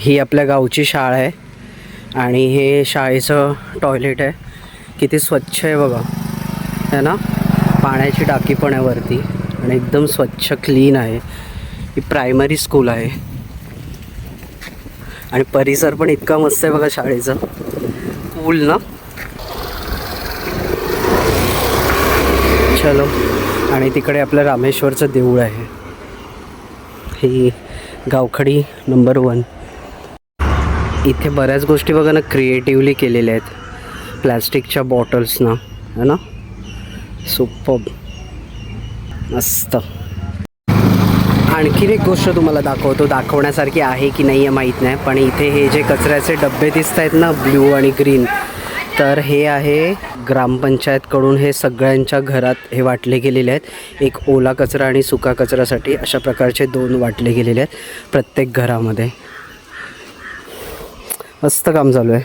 ही आपल्या गावची शाळा आहे आणि हे शाळेचं टॉयलेट आहे. किती स्वच्छ आहे बघा, है ना. पाण्याची टाकी पण आहे वरती आणि एकदम स्वच्छ क्लीन आहे. ही प्रायमरी स्कूल आहे आणि परिसर पण इतका मस्त आहे बघा शाळेचं. कूल ना. चलो. आणि तिकडे आपलं रामेश्वरचं देऊळ आहे. ही गावखडी नंबर 1. इथे बऱ्याच गोष्टी बघा ना क्रिएटिव्हली केलेल्या आहेत प्लॅस्टिकच्या बॉटल्सना, है ना. सुपर्ब, मस्त. आणखीन एक गोष्ट तुम्हाला दाखवण्यासारखी आहे की नाही आहे माहीत नाही, पण इथे हे जे कचऱ्याचे डबे दिसत आहेत ना, ब्ल्यू आणि ग्रीन, तर हे आहे ग्रामपंचायतकडून हे सगळ्यांच्या घरात हे वाटले गेलेले आहेत. एक ओला कचरा आणि सुका कचऱ्यासाठी अशा प्रकारचे 2 वाटले गेलेले आहेत प्रत्येक घरामध्ये. मस्त काम चालू आहे.